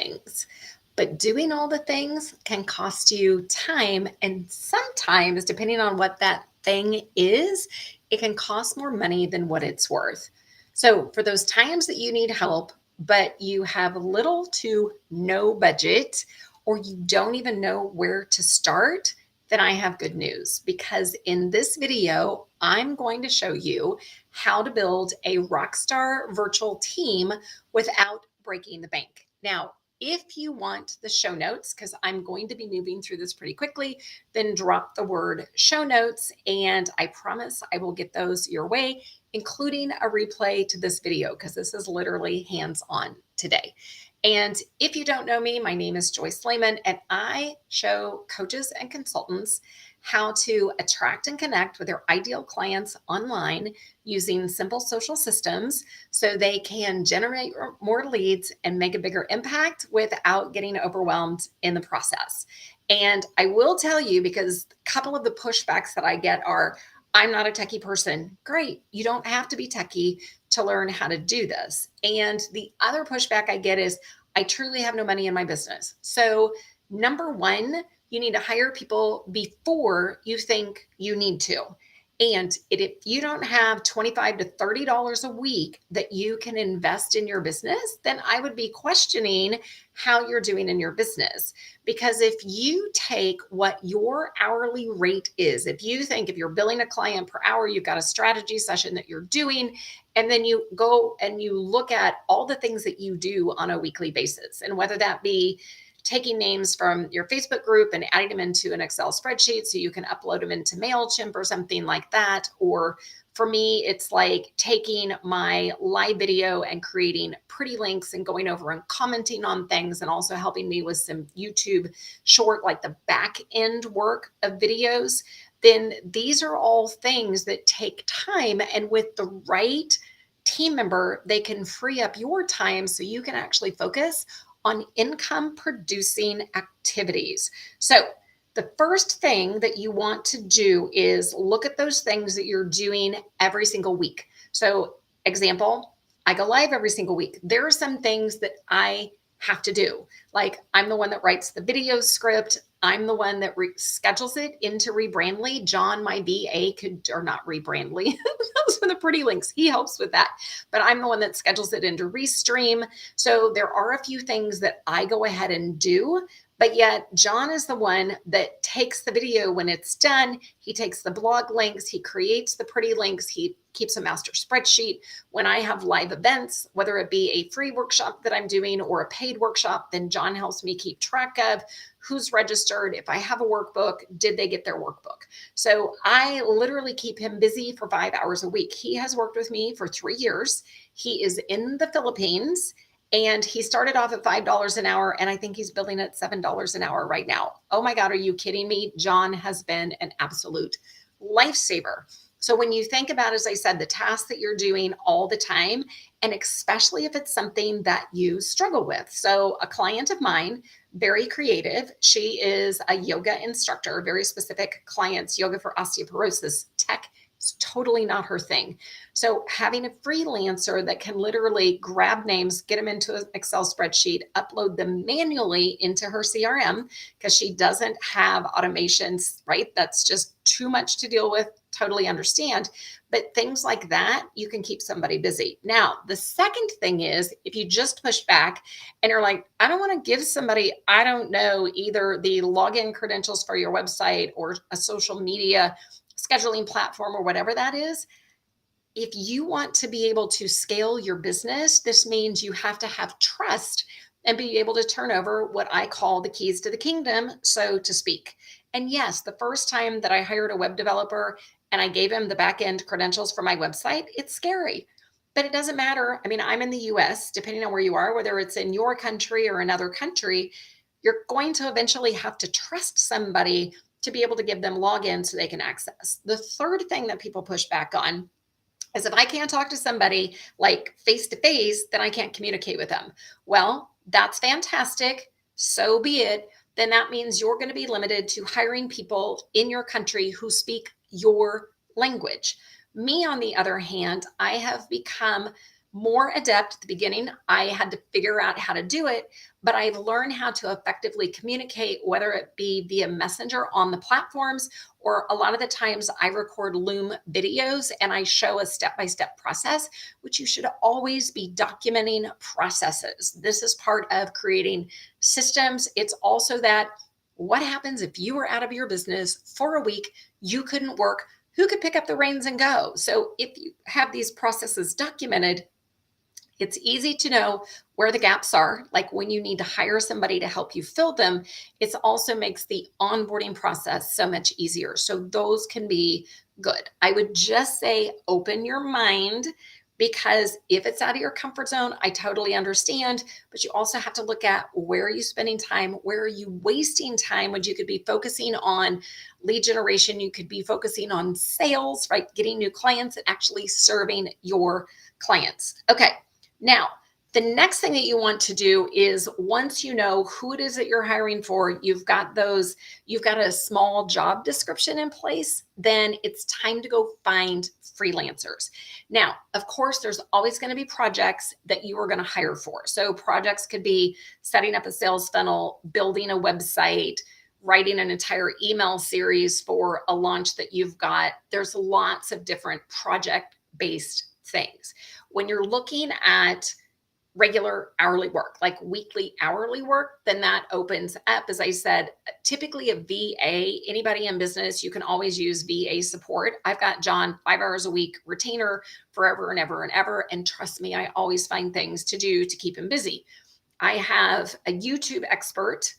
things. But doing all the things can cost you time, and sometimes, depending on what that thing is, it can cost more money than what it's worth. So, for those times that you need help, but you have little to no budget, or you don't even know where to start, then I have good news, because in this video, I'm going to show you how to build a Rockstar virtual team without breaking the bank. Now, if you want the show notes, because I'm going to be moving through this pretty quickly, then drop the word show notes, and I promise I will get those your way, including a replay to this video, because this is literally hands-on today. And if you don't know me, my name is 𝗤𝗍𝘂𝗿, and I show coaches and consultants how to attract and connect with their ideal clients online using simple social systems so they can generate more leads and make a bigger impact without getting overwhelmed in the process. And I will tell you, because a couple of the pushbacks that I get are, I'm not a techie person. Great. You don't have to be techie to learn how to do this. And the other pushback I get is, I truly have no money in my business. So number one, you need to hire people before you think you need to. And if you don't have $25 to $30 a week that you can invest in your business, then I would be questioning how you're doing in your business. Because if you take what your hourly rate is, if you think if you're billing a client per hour, you've got a strategy session that you're doing, and then you go and you look at all the things that you do on a weekly basis, and whether that be taking names from your Facebook group and adding them into an Excel spreadsheet so you can upload them into MailChimp or something like that. Or for me, it's like taking my live video and creating pretty links and going over and commenting on things, and also helping me with some YouTube short, like the back end work of videos. Then these are all things that take time, and with the right team member, they can free up your time so you can actually focus on income producing activities. So the first thing that you want to do is look at those things that you're doing every single week. So example, I go live every single week. There are some things that I have to do. Like, I'm the one that writes the video script. I'm the one that schedules it into Rebrandly. John, my VA, or not Rebrandly, those are the pretty links. He helps with that. But I'm the one that schedules it into Restream. So there are a few things that I go ahead and do, but yet John is the one that takes the video when it's done. He takes the blog links, he creates the pretty links, he keeps a master spreadsheet. When I have live events, whether it be a free workshop that I'm doing or a paid workshop, then John helps me keep track of who's registered. If I have a workbook, did they get their workbook? So I literally keep him busy for 5 hours a week. He has worked with me for 3 years. He is in the Philippines, and he started off at $5 an hour, and I think he's billing at $7 an hour right now. Oh my God, are you kidding me? John has been an absolute lifesaver. So when you think about, as I said, the tasks that you're doing all the time, and especially if it's something that you struggle with. So a client of mine, very creative, she is a yoga instructor, very specific clients, yoga for osteoporosis. Tech is totally not her thing. So having a freelancer that can literally grab names, get them into an Excel spreadsheet, upload them manually into her CRM, because she doesn't have automations, right? That's just too much to deal with. Totally understand. But things like that, you can keep somebody busy. Now, the second thing is, if you just push back and you're like, I don't want to give somebody, I don't know, either the login credentials for your website or a social media scheduling platform or whatever that is. If you want to be able to scale your business, this means you have to have trust and be able to turn over what I call the keys to the kingdom, so to speak. And yes, the first time that I hired a web developer and I gave him the back end credentials for my website, it's scary, but it doesn't matter. I mean, I'm in the US, depending on where you are, whether it's in your country or another country, you're going to eventually have to trust somebody to be able to give them login so they can access. The third thing that people push back on is, if I can't talk to somebody like face to face, then I can't communicate with them. Well, that's fantastic. So be it. Then that means you're going to be limited to hiring people in your country who speak your language. Me, on the other hand, I have become more adept at the beginning. I had to figure out how to do it, but I've learned how to effectively communicate, whether it be via messenger on the platforms, or a lot of the times I record Loom videos and I show a step-by-step process, which you should always be documenting processes. This is part of creating systems. It's also that what happens if you were out of your business for a week, you couldn't work, who could pick up the reins and go? So if you have these processes documented, it's easy to know where the gaps are, like when you need to hire somebody to help you fill them. It also makes the onboarding process so much easier. So those can be good. I would just say open your mind, because if it's out of your comfort zone, I totally understand, but you also have to look at where are you spending time? Where are you wasting time when you could be focusing on lead generation? You could be focusing on sales, right? Getting new clients and actually serving your clients. Okay. Now, the next thing that you want to do is, once you know who it is that you're hiring for, you've got a small job description in place, then it's time to go find freelancers. Now, of course, there's always going to be projects that you are going to hire for. So projects could be setting up a sales funnel, building a website, writing an entire email series for a launch that you've got. There's lots of different project-based things. When you're looking at regular hourly work, like weekly hourly work, then that opens up, as I said, typically a VA. Anybody in business, you can always use VA support. I've got John 5 hours a week retainer forever and ever and ever. And trust me, I always find things to do to keep him busy. I have a YouTube expert,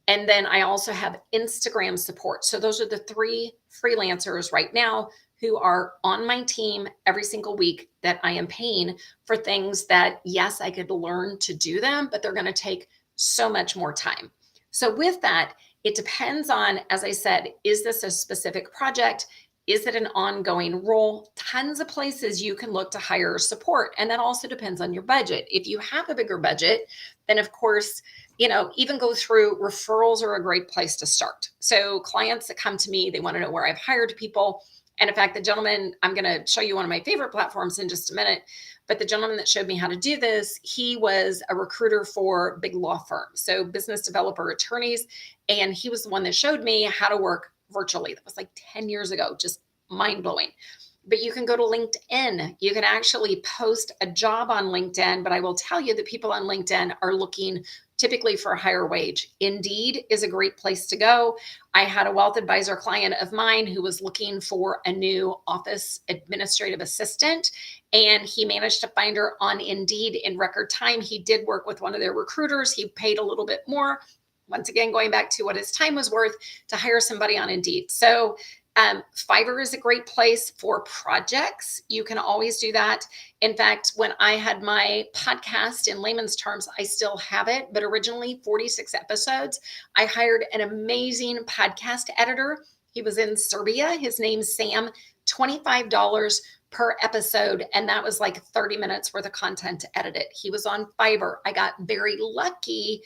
and then I also have Instagram support. So those are the 3 freelancers right now who are on my team every single week that I am paying for things that, yes, I could learn to do them, but they're going to take so much more time. So with that, it depends on, as I said, is this a specific project? Is it an ongoing role? Tons of places you can look to hire support. And that also depends on your budget. If you have a bigger budget, then of course, even go through referrals are a great place to start. So clients that come to me, they want to know where I've hired people. And in fact, the gentleman, I'm going to show you one of my favorite platforms in just a minute, but the gentleman that showed me how to do this, he was a recruiter for big law firms, so business developer attorneys. And he was the one that showed me how to work virtually. That was like 10 years ago, just mind blowing. But you can go to LinkedIn. You can actually post a job on LinkedIn, but I will tell you that people on LinkedIn are looking typically for a higher wage. Indeed is a great place to go. I had a wealth advisor client of mine who was looking for a new office administrative assistant, and he managed to find her on Indeed in record time. He did work with one of their recruiters. He paid a little bit more. Once again, going back to what his time was worth to hire somebody on Indeed. So Fiverr is a great place for projects. You can always do that. In fact, when I had my podcast, in layman's terms, I still have it, but originally 46 episodes, I hired an amazing podcast editor. He was in Serbia. His name's Sam, $25 per episode. And that was like 30 minutes worth of content to edit it. He was on Fiverr. I got very lucky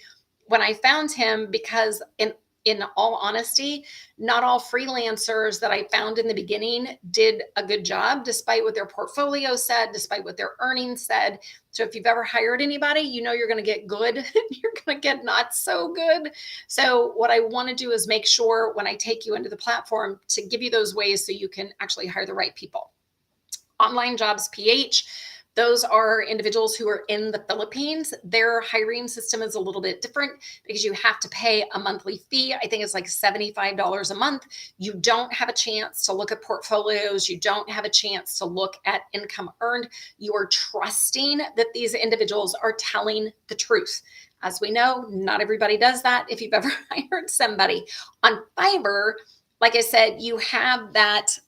when I found him, because in all honesty, not all freelancers that I found in the beginning did a good job, despite what their portfolio said, despite what their earnings said. So if you've ever hired anybody, you're going to get good, you're going to get not so good. So what I want to do is make sure when I take you into the platform to give you those ways so you can actually hire the right people. Online Jobs PH. Those are individuals who are in the Philippines. Their hiring system is a little bit different because you have to pay a monthly fee. I think it's like $75 a month. You don't have a chance to look at portfolios. You don't have a chance to look at income earned. You are trusting that these individuals are telling the truth. As we know, not everybody does that. If you've ever hired somebody on Fiverr, like I said, you have that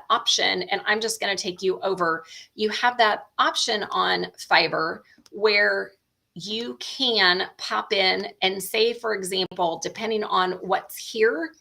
option, and I'm just going to take you over. You have that option on Fiverr where you can pop in and say, for example, depending on what's here,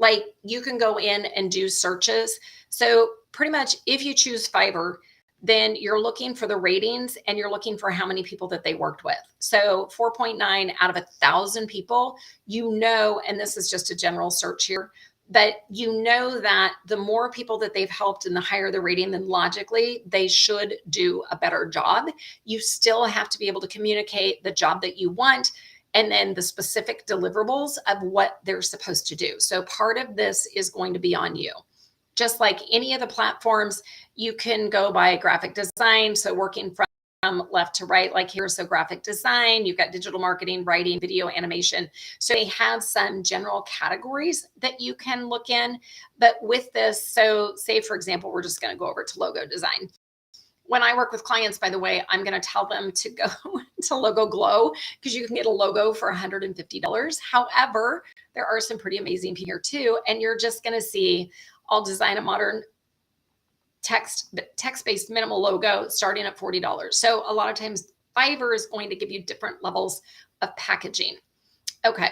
like you can go in and do searches. So pretty much if you choose Fiverr, then you're looking for the ratings and you're looking for how many people that they worked with. So 4.9 out of 1,000 people, and this is just a general search here, but you know that the more people that they've helped and the higher the rating, then logically they should do a better job. You still have to be able to communicate the job that you want and then the specific deliverables of what they're supposed to do. So part of this is going to be on you. Just like any of the platforms, you can go by graphic design. So working from left to right, like here, so graphic design, you've got digital marketing, writing, video, animation. So they have some general categories that you can look in. But with this, so say, for example, we're just going to go over to logo design. When I work with clients, by the way, I'm going to tell them to go to Logo Glow because you can get a logo for $150. However, there are some pretty amazing people here too. And you're just going to see, I'll design a modern text-based minimal logo starting at $40. So a lot of times Fiverr is going to give you different levels of packaging. Okay.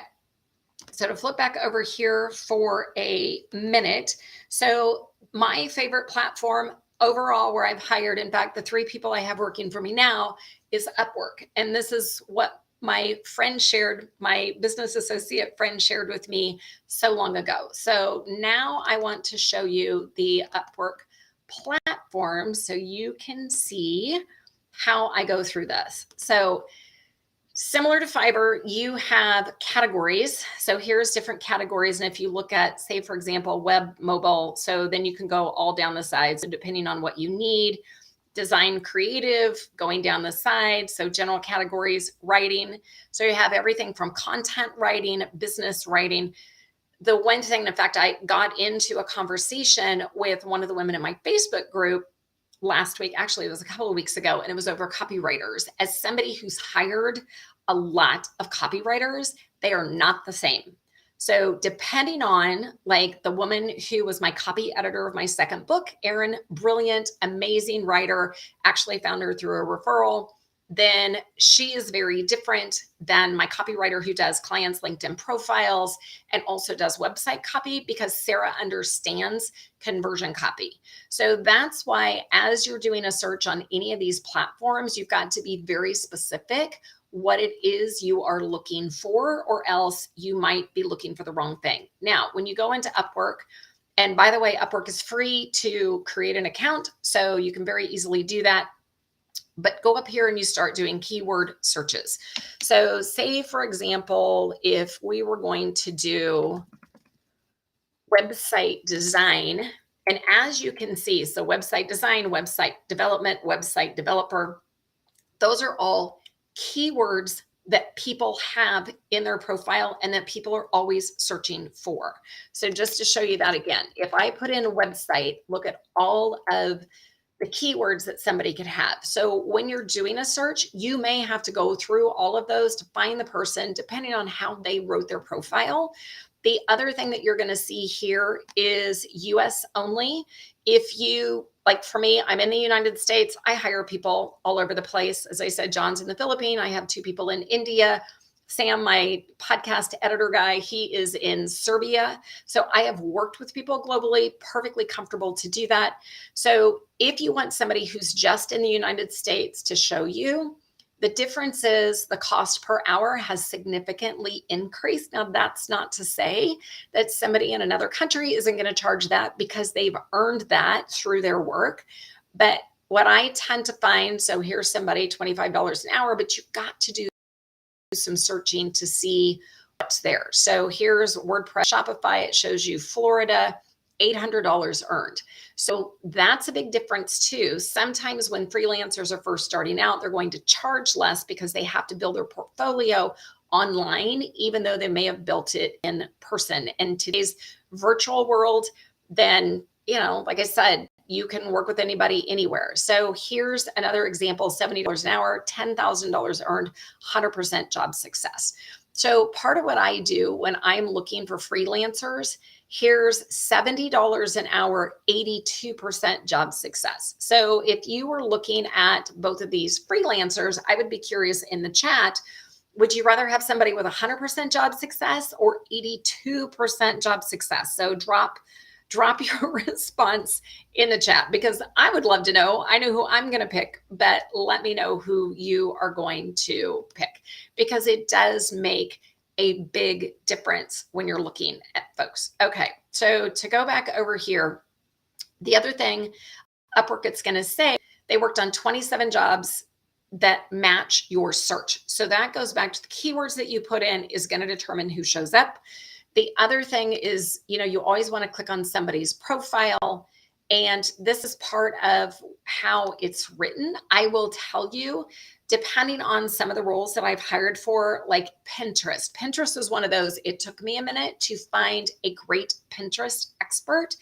So to flip back over here for a minute. So my favorite platform overall where I've hired, in fact, the 3 people I have working for me now is Upwork. And this is what my friend shared, my business associate friend shared with me so long ago. So now I want to show you the Upwork platform so you can see how I go through this. So similar to Fiverr, you have categories. So here's different categories. And if you look at, say, for example, web, mobile, so then you can go all down the sides. So depending on what you need, design, creative, going down the side. So general categories, writing. So you have everything from content writing, business writing. The one thing, in fact, I got into a conversation with one of the women in my Facebook group last week. Actually, it was a couple of weeks ago, and it was over copywriters. As somebody who's hired a lot of copywriters, they are not the same. So depending on, like, the woman who was my copy editor of my second book, Erin, brilliant, amazing writer, actually found her through a referral. Then she is very different than my copywriter who does clients' LinkedIn profiles and also does website copy, because Sarah understands conversion copy. So that's why as you're doing a search on any of these platforms, you've got to be very specific what it is you are looking for, or else you might be looking for the wrong thing. Now, when you go into Upwork, and by the way, Upwork is free to create an account, so you can very easily do that. But go up here and you start doing keyword searches. So say, for example, if we were going to do website design, and as you can see, so website design, website development, website developer, those are all keywords that people have in their profile and that people are always searching for. So just to show you that again, if I put in a website, look at all of the keywords that somebody could have. So when you're doing a search, you may have to go through all of those to find the person, depending on how they wrote their profile. The other thing that you're going to see here is US only. If you, like for me, I'm in the United States, I hire people all over the place. As I said, John's in the Philippines. I have 2 people in India. Sam, my podcast editor guy, he is in Serbia. So I have worked with people globally, perfectly comfortable to do that. So if you want somebody who's just in the United States to show you, the difference is the cost per hour has significantly increased. Now, that's not to say that somebody in another country isn't going to charge that, because they've earned that through their work. But what I tend to find, so here's somebody $25 an hour, but you've got to do some searching to see what's there. So here's WordPress Shopify. It shows you Florida, $800 earned. So that's a big difference too. Sometimes when freelancers are first starting out, they're going to charge less because they have to build their portfolio online, even though they may have built it in person. In today's virtual world, then, you know, like I said, you can work with anybody anywhere. So here's another example, $70 an hour, $10,000 earned, 100% job success. So part of what I do when I'm looking for freelancers, here's $70 an hour, 82% job success. So if you were looking at both of these freelancers, I would be curious in the chat, would you rather have somebody with 100% job success or 82% job success? So drop your response in the chat, because I would love to know. I know who I'm going to pick, but let me know who you are going to pick, because it does make a big difference when you're looking at folks. Okay, so to go back over here, the other thing Upwork is going to say, they worked on 27 jobs that match your search. So that goes back to the keywords that you put in is going to determine who shows up. The other thing is, you always want to click on somebody's profile. And this is part of how it's written. I will tell you, depending on some of the roles that I've hired for, like Pinterest. Pinterest is one of those. It took me a minute to find a great Pinterest expert.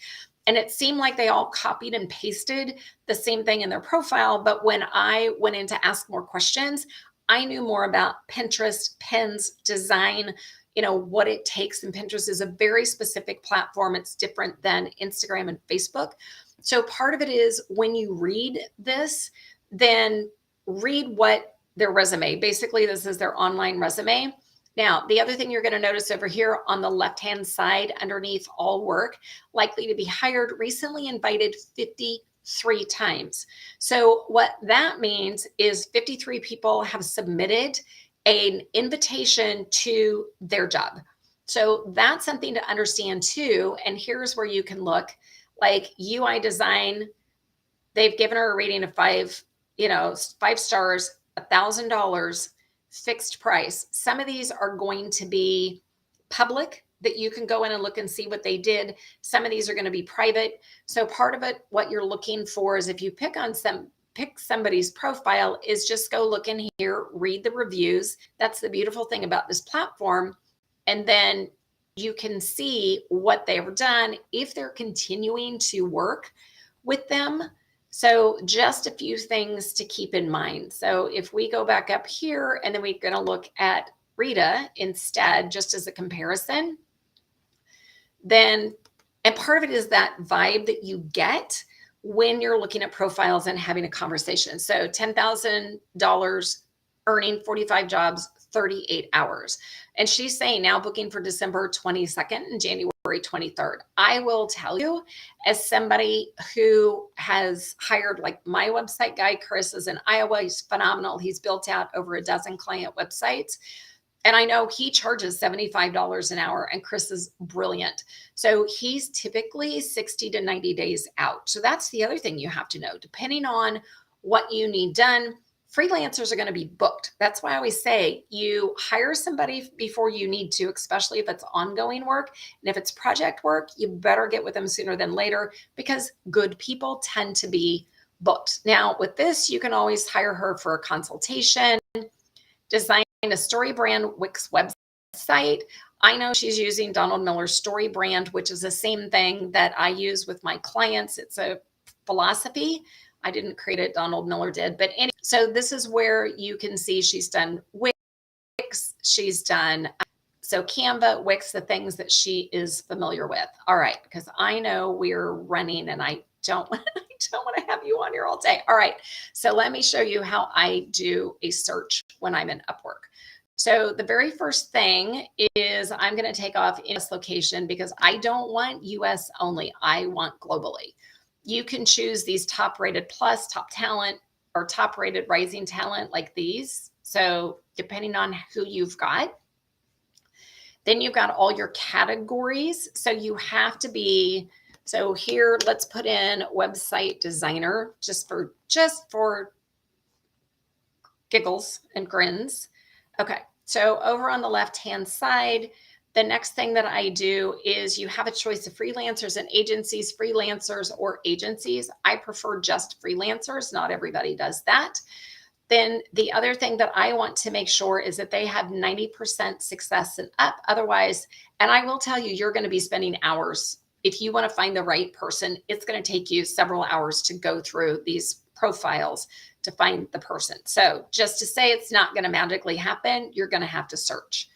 And it seemed like they all copied and pasted the same thing in their profile. But when I went in to ask more questions, I knew more about Pinterest, pins, design, what it takes. And Pinterest is a very specific platform. It's different than Instagram and Facebook. So part of it is when you read this, then read what their resume, basically this is their online resume. Now, the other thing you're going to notice over here on the left-hand side underneath all work, likely to be hired, recently invited 53 times. So what that means is 53 people have submitted an invitation to their job. So that's something to understand too. And here's where you can look, like UI design, they've given her a rating of 5 stars, $1,000. Fixed price. Some of these are going to be public that you can go in and look and see what they did. Some of these are going to be private. So part of it, what you're looking for is if you pick somebody's profile, is just go look in here, read the reviews. That's the beautiful thing about this platform. And then you can see what they've done if they're continuing to work with them. So just a few things to keep in mind. So if we go back up here and then we're going to look at Rita instead, just as a comparison, then, and part of it is that vibe that you get when you're looking at profiles and having a conversation. So $10,000, earning 45 jobs, 38 hours. And she's saying now booking for December 22nd and January 23rd. I will tell you, as somebody who has hired, like my website guy, Chris, is in Iowa. He's phenomenal. He's built out over a dozen client websites. And I know he charges $75 an hour, and Chris is brilliant. So he's typically 60 to 90 days out. So that's the other thing you have to know. Depending on what you need done, freelancers are going to be booked. That's why I always say you hire somebody before you need to, especially if it's ongoing work. And if it's project work, you better get with them sooner than later, because good people tend to be booked. Now with this, you can always hire her for a consultation, design a story brand Wix website. I know she's using Donald Miller's story brand, which is the same thing that I use with my clients. It's a philosophy. I didn't create it, Donald Miller did. But anyway, so this is where you can see she's done Wix, she's done, so Canva, Wix, the things that she is familiar with. All right, because I know we're running and I don't want to have you on here all day. All right, so let me show you how I do a search when I'm in Upwork. So the very first thing is I'm going to take off in this location because I don't want US only. I want globally. You can choose these top rated plus, top talent, or top rated rising talent like these. So depending on who you've got, then you've got all your categories. So you have to be, so here, let's put in website designer just for giggles and grins. Okay, so over on the left-hand side, the next thing that I do is you have a choice of freelancers and agencies, freelancers or agencies. I prefer just freelancers. Not everybody does that. Then the other thing that I want to make sure is that they have 90% success and up. Otherwise, and I will tell you, you're going to be spending hours. If you want to find the right person, it's going to take you several hours to go through these profiles to find the person. So just to say it's not going to magically happen, you're going to have to search.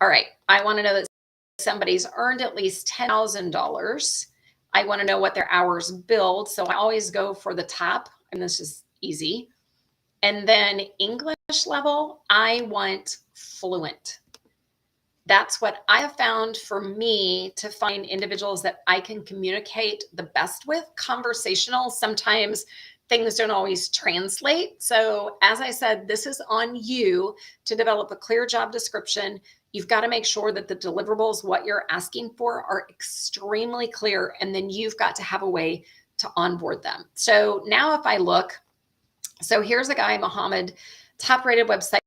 All right, I want to know that somebody's earned at least $10,000. I want to know what their hours billed. So I always go for the top, and this is easy. And then English level, I want fluent. That's what I have found for me to find individuals that I can communicate the best with. Conversational, sometimes things don't always translate. So as I said, this is on you to develop a clear job description. You've got to make sure that the deliverables, what you're asking for, are extremely clear. And then you've got to have a way to onboard them. So now if I look, so here's a guy, Mohammed, top rated website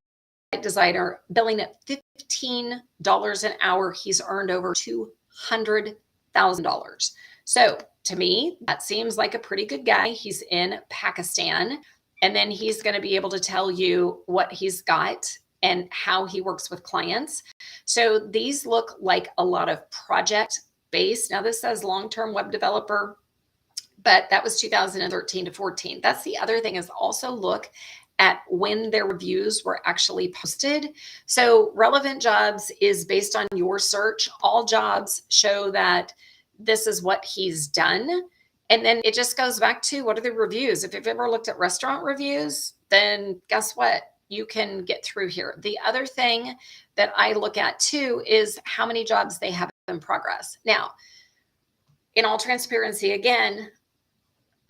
designer, billing at $15 an hour. He's earned over $200,000. So to me, that seems like a pretty good guy. He's in Pakistan, and then he's going to be able to tell you what he's got and how he works with clients. So these look like a lot of project based. Now this says long-term web developer, but that was 2013 to 14. That's the other thing, is also look at when their reviews were actually posted. So relevant jobs is based on your search. All jobs show that this is what he's done. And then it just goes back to, what are the reviews? If you've ever looked at restaurant reviews, then guess what? You can get through here. The other thing that I look at too is how many jobs they have in progress. Now, in all transparency, again,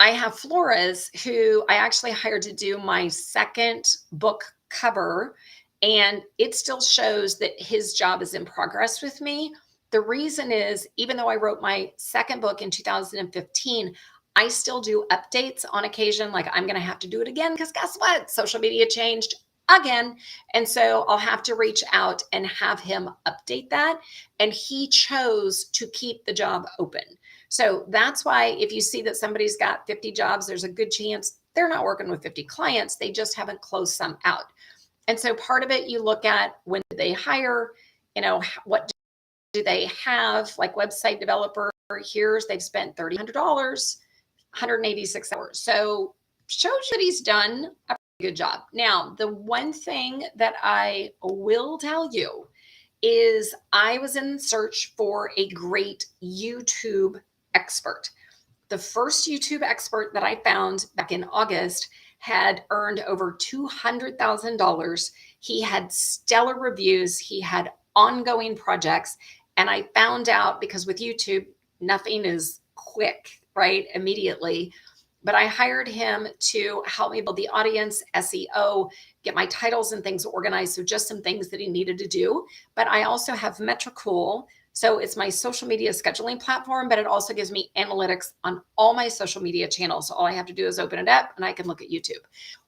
I have Flores, who I actually hired to do my second book cover, and it still shows that his job is in progress with me. The reason is, even though I wrote my second book in 2015, I still do updates on occasion. Like, I'm going to have to do it again because guess what? Social media changed again. And so I'll have to reach out and have him update that. And he chose to keep the job open. So that's why if you see that somebody's got 50 jobs, there's a good chance they're not working with 50 clients. They just haven't closed some out. And so part of it, you look at, when did they hire, what do they have, like website developer, here's, they've spent $300, 186 hours. So shows that he's done a pretty good job. Now, the one thing that I will tell you is I was in search for a great YouTube expert. The first YouTube expert that I found back in August had earned over $200,000. He had stellar reviews. He had ongoing projects. And I found out, because with YouTube, nothing is quick, right? Immediately. But I hired him to help me build the audience, SEO, get my titles and things organized. So just some things that he needed to do. But I also have 𝗥𝗏𝘀. So it's my social media scheduling platform, but it also gives me analytics on all my social media channels. So all I have to do is open it up and I can look at YouTube.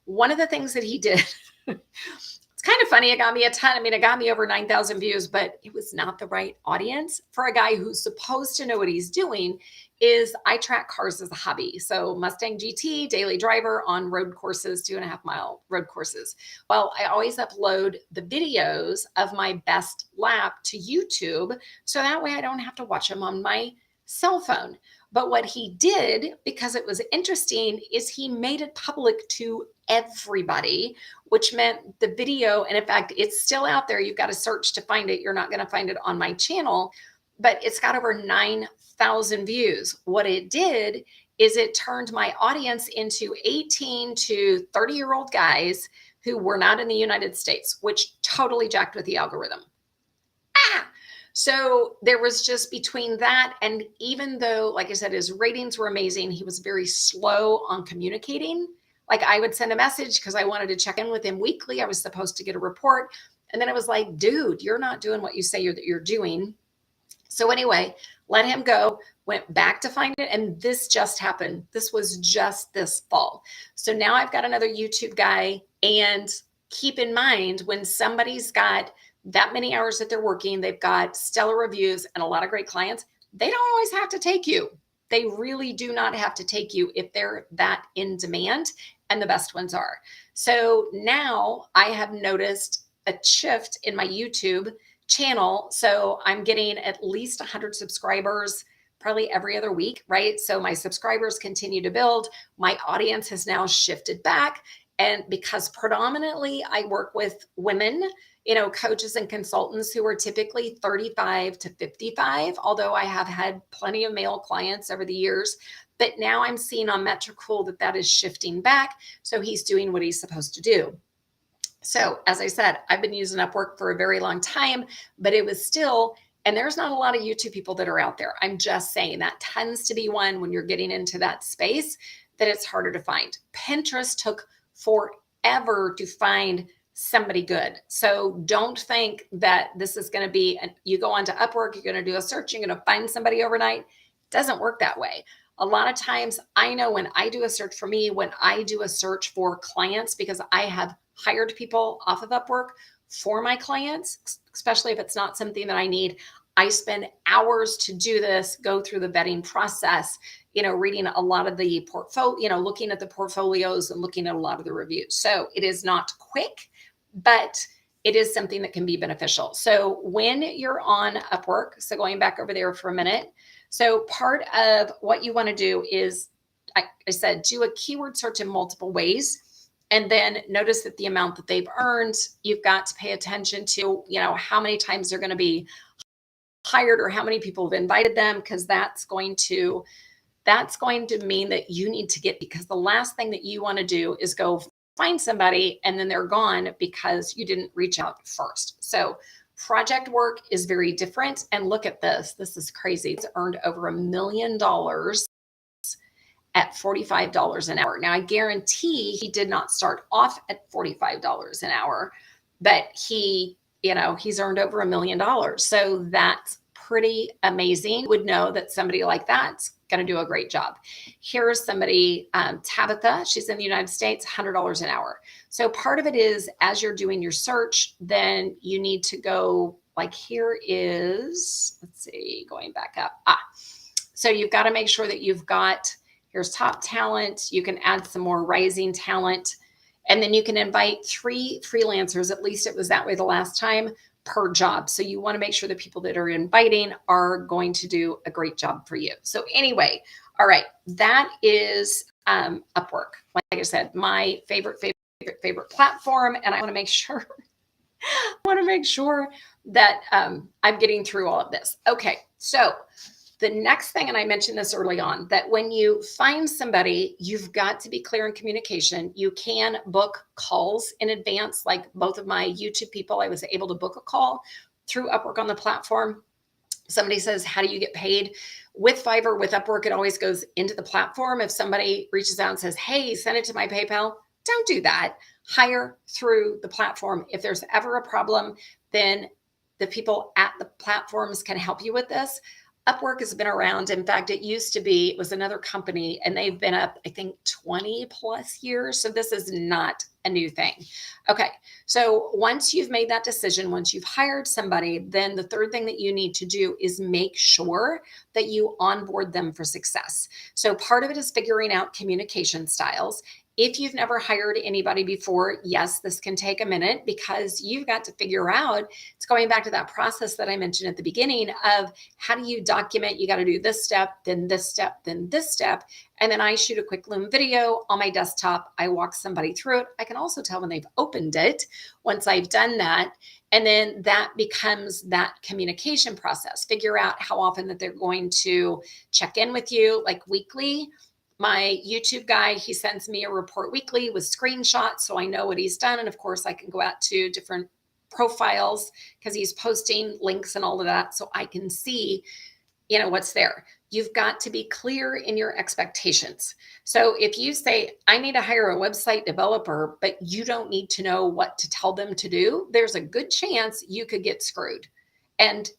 One of the things that he did, it's kind of funny. It got me a ton. I mean, it got me over 9,000 views, but it was not the right audience for a guy who's supposed to know what he's doing. Is I track cars as a hobby. So Mustang GT, daily driver on road courses, 2.5-mile road courses. Well, I always upload the videos of my best lap to YouTube. So that way I don't have to watch them on my cell phone. But what he did, because it was interesting, is he made it public to everybody, which meant the video, and in fact, it's still out there. You've got to search to find it. You're not going to find it on my channel, but it's got over 9,000 views. What it did is it turned my audience into 18 to 30-year-old guys who were not in the United States, which totally jacked with the algorithm. So there was just, between that, and even though, like I said, his ratings were amazing, he was very slow on communicating. Like, I would send a message because I wanted to check in with him weekly. I was supposed to get a report. And then it was like, dude, you're not doing what you say you're doing. So anyway, let him go, went back to find it. And this just happened. This was just this fall. So now I've got another YouTube guy. And keep in mind, when somebody's got that many hours that they're working, they've got stellar reviews and a lot of great clients, they don't always have to take you. They really do not have to take you if they're that in demand, and the best ones are. So now I have noticed a shift in my YouTube channel. So I'm getting at least 100 subscribers probably every other week, right? So my subscribers continue to build. My audience has now shifted back. And because predominantly I work with women, coaches and consultants who are typically 35 to 55, although I have had plenty of male clients over the years. But now I'm seeing on 𝗥𝗏𝘀 that is shifting back. So he's doing what he's supposed to do. So as I said, I've been using Upwork for a very long time, but it was still, and there's not a lot of YouTube people that are out there. I'm just saying that tends to be one when you're getting into that space. that it's harder to find. Pinterest took forever to find somebody good. So don't think that this is going to be, you go onto Upwork, you're going to do a search, you're going to find somebody overnight. It doesn't work that way. A lot of times I know when I do a search for me, when I do a search for clients, because I have hired people off of Upwork for my clients, especially if it's not something that I need. I spend hours to do this, go through the vetting process, reading a lot of the portfolio, looking at the portfolios and looking at a lot of the reviews. So it is not quick, but it is something that can be beneficial. So when you're on Upwork, so going back over there for a minute, so part of what you want to do is, I said, do a keyword search in multiple ways. And then notice that the amount that they've earned, you've got to pay attention to, how many times they're going to be hired or how many people have invited them, because that's going to mean that you need to get, because the last thing that you want to do is go find somebody and then they're gone because you didn't reach out first. So project work is very different. And look at this. This is crazy. It's earned over $1 million at $45 an hour. Now, I guarantee he did not start off at $45 an hour, but he's earned over $1 million. So that's pretty amazing. You would know that somebody like that's going to do a great job. Here's somebody, Tabitha, she's in the United States, $100 an hour. So part of it is, as you're doing your search, then you need to go, like here is, let's see, going back up. So you've got to make sure that you've got, here's top talent. You can add some more rising talent. And then you can invite 3 freelancers, at least it was that way the last time, per job. So you want to make sure the people that are inviting are going to do a great job for you. So anyway, all right, that is Upwork. Like I said, my favorite platform. And I want to make sure, that I'm getting through all of this. Okay, so the next thing, and I mentioned this early on, that when you find somebody, you've got to be clear in communication. You can book calls in advance. Like both of my YouTube people, I was able to book a call through Upwork on the platform. Somebody says, how do you get paid? With Fiverr, with Upwork, it always goes into the platform. If somebody reaches out and says, hey, send it to my PayPal, don't do that. Hire through the platform. If there's ever a problem, then the people at the platforms can help you with this. Upwork has been around. In fact, it was another company, and they've been up, I think, 20 plus years. So this is not a new thing. Okay. So once you've made that decision, once you've hired somebody, then the third thing that you need to do is make sure that you onboard them for success. So part of it is figuring out communication styles. If you've never hired anybody before, yes, this can take a minute, because you've got to figure out, it's going back to that process that I mentioned at the beginning of how do you document, you got to do this step, then this step, then this step. And then I shoot a quick Loom video on my desktop. I walk somebody through it. I can also tell when they've opened it once I've done that. And then that becomes that communication process. Figure out how often that they're going to check in with you, like weekly. My YouTube guy, he sends me a report weekly with screenshots, so I know what he's done. And of course, I can go out to different profiles because he's posting links and all of that, so I can see, what's there. You've got to be clear in your expectations. So if you say, I need to hire a website developer, but you don't need to know what to tell them to do, there's a good chance you could get screwed. And,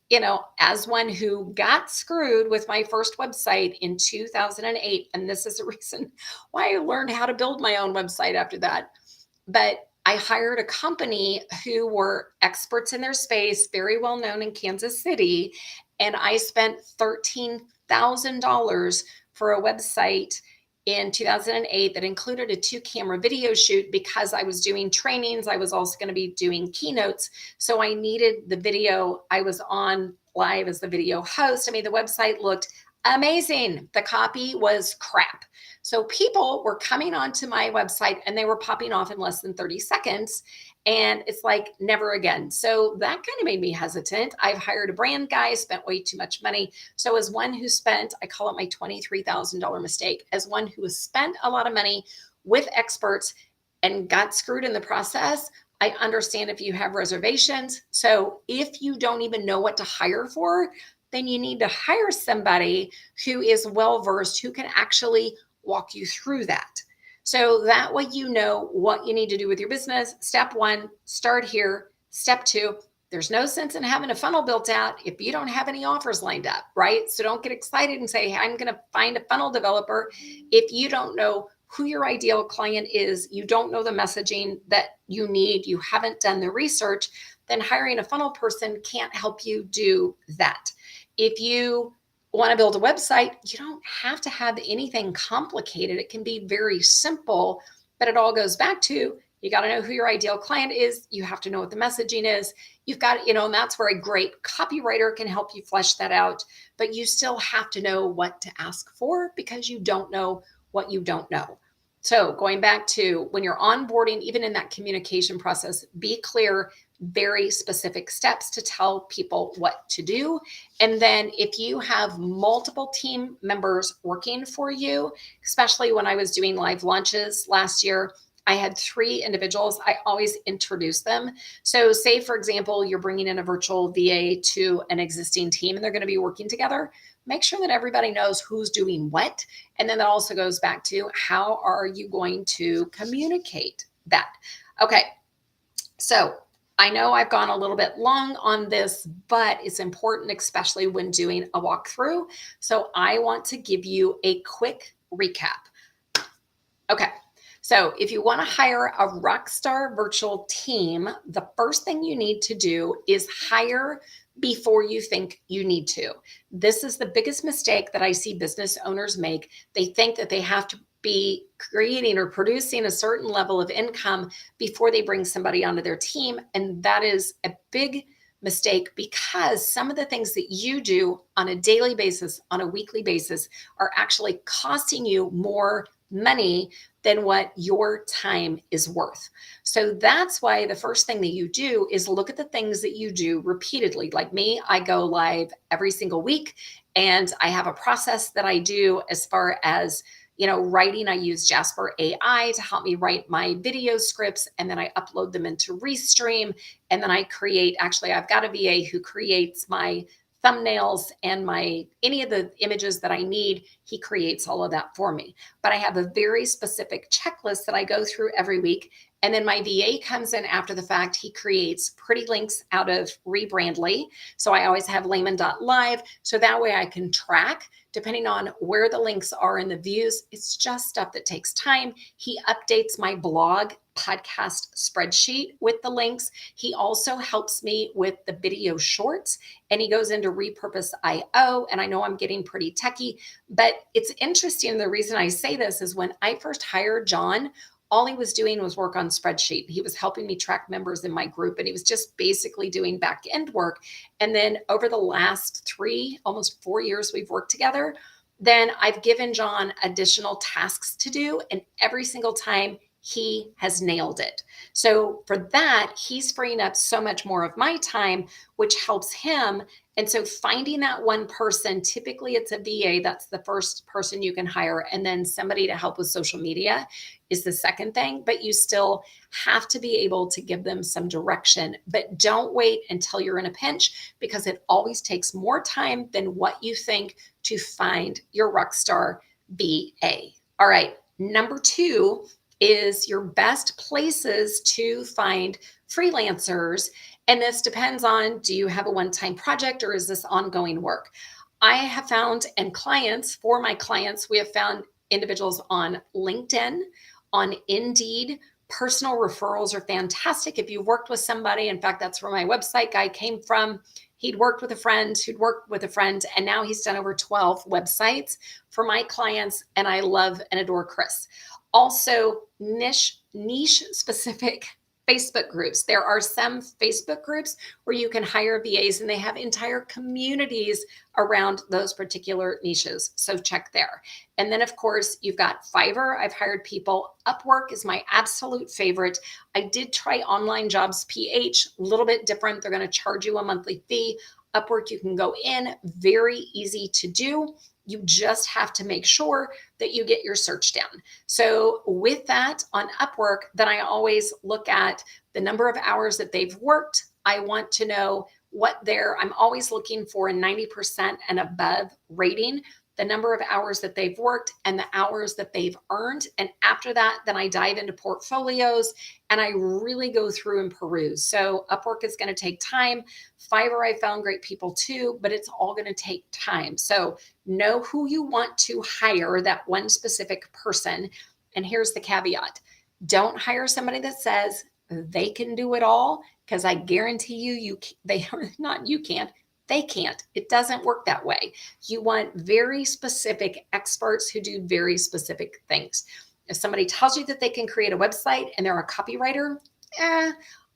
as one who got screwed with my first website in 2008, and this is the reason why I learned how to build my own website after that. But I hired a company who were experts in their space, very well known in Kansas City. And I spent $13,000 for a website in 2008 that included a 2-camera video shoot, because I was doing trainings. I was also going to be doing keynotes. So I needed the video. I was on live as the video host. I mean, the website looked amazing. The copy was crap. So people were coming onto my website and they were popping off in less than 30 seconds. And it's like, never again. So that kind of made me hesitant. I've hired a brand guy, spent way too much money. So as one who spent, I call it my $23,000 mistake, as one who has spent a lot of money with experts and got screwed in the process, I understand if you have reservations. So if you don't even know what to hire for, then you need to hire somebody who is well-versed, who can actually walk you through that. So that way you know what you need to do with your business. Step one, start here. Step two, there's no sense in having a funnel built out if you don't have any offers lined up, right? So don't get excited and say, hey, I'm going to find a funnel developer. If you don't know who your ideal client is, you don't know the messaging that you need, you haven't done the research, then hiring a funnel person can't help you do that. If you want to build a website, you don't have to have anything complicated. It can be very simple, but it all goes back to you got to know who your ideal client is. You have to know what the messaging is. You've got, and that's where a great copywriter can help you flesh that out. But you still have to know what to ask for because you don't know what you don't know. So going back to when you're onboarding, even in that communication process, be clear, very specific steps to tell people what to do. And then if you have multiple team members working for you, especially when I was doing live launches last year, I had 3 individuals. I always introduce them. So say, for example, you're bringing in a virtual VA to an existing team and they're going to be working together. Make sure that everybody knows who's doing what. And then that also goes back to how are you going to communicate that? Okay, so I know I've gone a little bit long on this, but it's important, especially when doing a walkthrough. So I want to give you a quick recap. Okay. So if you want to hire a Rockstar virtual team, the first thing you need to do is hire before you think you need to. This is the biggest mistake that I see business owners make. They think that they have to be creating or producing a certain level of income before they bring somebody onto their team. And that is a big mistake because some of the things that you do on a daily basis, on a weekly basis, are actually costing you more money than what your time is worth. So that's why the first thing that you do is look at the things that you do repeatedly. Like me, I go live every single week and I have a process that I do as far as writing. I use Jasper AI to help me write my video scripts, and then I upload them into Restream. And then I've got a VA who creates my thumbnails and any of the images that I need. He creates all of that for me. But I have a very specific checklist that I go through every week. And then my VA comes in after the fact. He creates pretty links out of Rebrandly. So I always have layman.live. So that way I can track depending on where the links are in the views. It's just stuff that takes time. He updates my blog podcast spreadsheet with the links. He also helps me with the video shorts, and he goes into 𝗵𝗶𝗆. And I know I'm getting pretty techie, but it's interesting. The reason I say this is when I first hired John, all he was doing was work on spreadsheet. He was helping me track members in my group, and he was just basically doing back end work. And then over the last 3, almost 4 years we've worked together, then I've given John additional tasks to do, and every single time he has nailed it. So for that, he's freeing up so much more of my time, which helps him. And so finding that one person, typically it's a VA, that's the first person you can hire. And then somebody to help with social media is the second thing, but you still have to be able to give them some direction. But don't wait until you're in a pinch, because it always takes more time than what you think to find your Rockstar VA. All right, number 2 is your best places to find freelancers. And this depends on, do you have a one-time project or is this ongoing work? I have found, and for my clients, we have found individuals on LinkedIn, on Indeed. Personal referrals are fantastic. If you worked with somebody, in fact, that's where my website guy came from. He'd worked with a friend who'd worked with a friend, and now he's done over 12 websites for my clients, and I love and adore Chris. Also, niche specific Facebook groups. There are some Facebook groups where you can hire VAs, and they have entire communities around those particular niches. So check there. And then, of course, you've got Fiverr. I've hired people. Upwork is my absolute favorite. I did try Online Jobs PH, a little bit different. They're going to charge you a monthly fee. Upwork, you can go in, very easy to do. You just have to make sure that you get your search down. So with that on Upwork, then I always look at the number of hours that they've worked. I want to know I'm always looking for a 90% and above rating. the number of hours that they've worked, and the hours that they've earned. And after that, then I dive into portfolios and I really go through and peruse. So Upwork is going to take time. Fiverr, I found great people too, but it's all going to take time. So know who you want to hire, that one specific person. And here's the caveat. Don't hire somebody that says they can do it all, because I guarantee you, they can't. They can't. It doesn't work that way. You want very specific experts who do very specific things. If somebody tells you that they can create a website and they're a copywriter,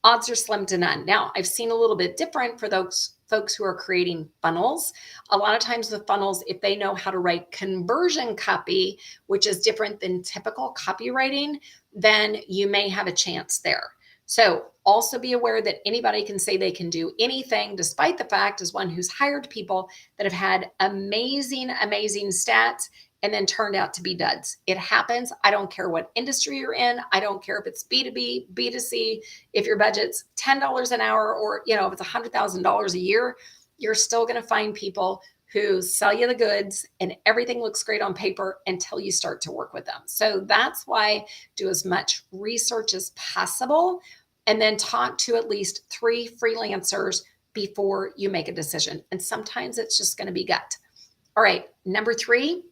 odds are slim to none. Now, I've seen a little bit different for those folks who are creating funnels. A lot of times with funnels, if they know how to write conversion copy, which is different than typical copywriting, then you may have a chance there. So also be aware that anybody can say they can do anything, despite the fact, as one who's hired people that have had amazing, amazing stats and then turned out to be duds. It happens. I don't care what industry you're in. I don't care if it's B2B, B2C, if your budget's $10 an hour, or if it's $100,000 a year, you're still going to find people who sell you the goods and everything looks great on paper until you start to work with them. So that's why do as much research as possible and then talk to at least 3 freelancers before you make a decision. And sometimes it's just going to be gut. All right, number 3,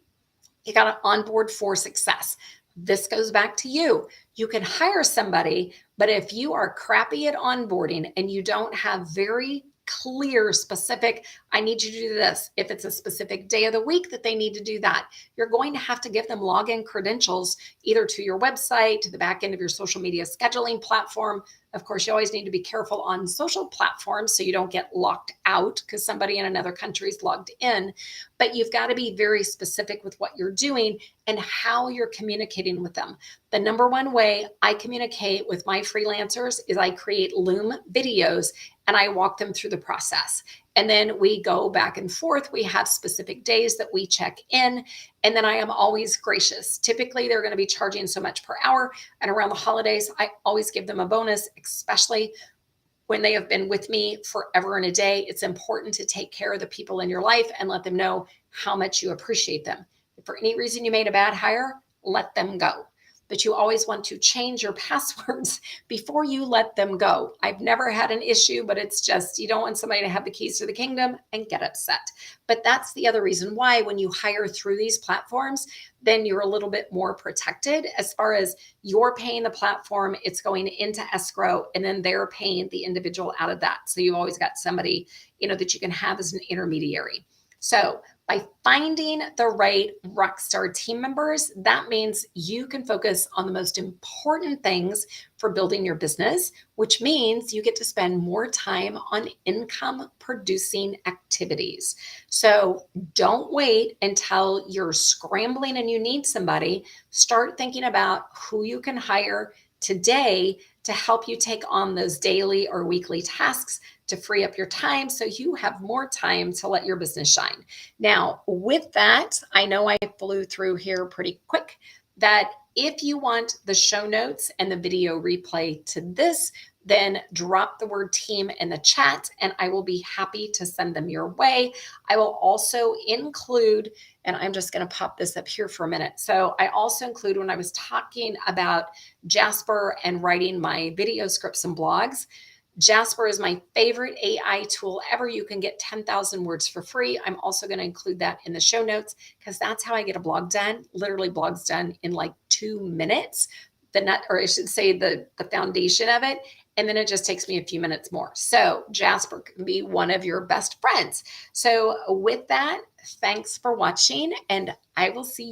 you got to onboard for success. This goes back to you. You can hire somebody, but if you are crappy at onboarding and you don't have very clear, specific, I need you to do this. If it's a specific day of the week that they need to do that, you're going to have to give them login credentials either to your website, to the back end of your social media scheduling platform. Of course, you always need to be careful on social platforms so you don't get locked out because somebody in another country is logged in. But you've got to be very specific with what you're doing and how you're communicating with them. The number one way I communicate with my freelancers is I create Loom videos and I walk them through the process. And then we go back and forth. We have specific days that we check in. And then I am always gracious. Typically, they're going to be charging so much per hour. And around the holidays, I always give them a bonus, especially when they have been with me forever and a day. It's important to take care of the people in your life and let them know how much you appreciate them. If for any reason you made a bad hire, let them go. But you always want to change your passwords before you let them go. I've never had an issue, but it's just, you don't want somebody to have the keys to the kingdom and get upset. But that's the other reason why when you hire through these platforms, then you're a little bit more protected as far as you're paying the platform, it's going into escrow, and then they're paying the individual out of that. So you've always got somebody, that you can have as an intermediary. So by finding the right Rockstar team members, that means you can focus on the most important things for building your business, which means you get to spend more time on income producing activities. So don't wait until you're scrambling and you need somebody. Start thinking about who you can hire today to help you take on those daily or weekly tasks to free up your time so you have more time to let your business shine. Now, with that, I know I flew through here pretty quick, that if you want the show notes and the video replay to this, then drop the word team in the chat and I will be happy to send them your way. I will also include, and I'm just going to pop this up here for a minute. So I also include, when I was talking about Jasper and writing my video scripts and blogs, Jasper is my favorite AI tool ever. You can get 10,000 words for free. I'm also going to include that in the show notes because that's how I get a blog done. Literally blogs done in like 2 minutes. The foundation of it. And then it just takes me a few minutes more. So Jasper can be one of your best friends. So with that, thanks for watching and I will see you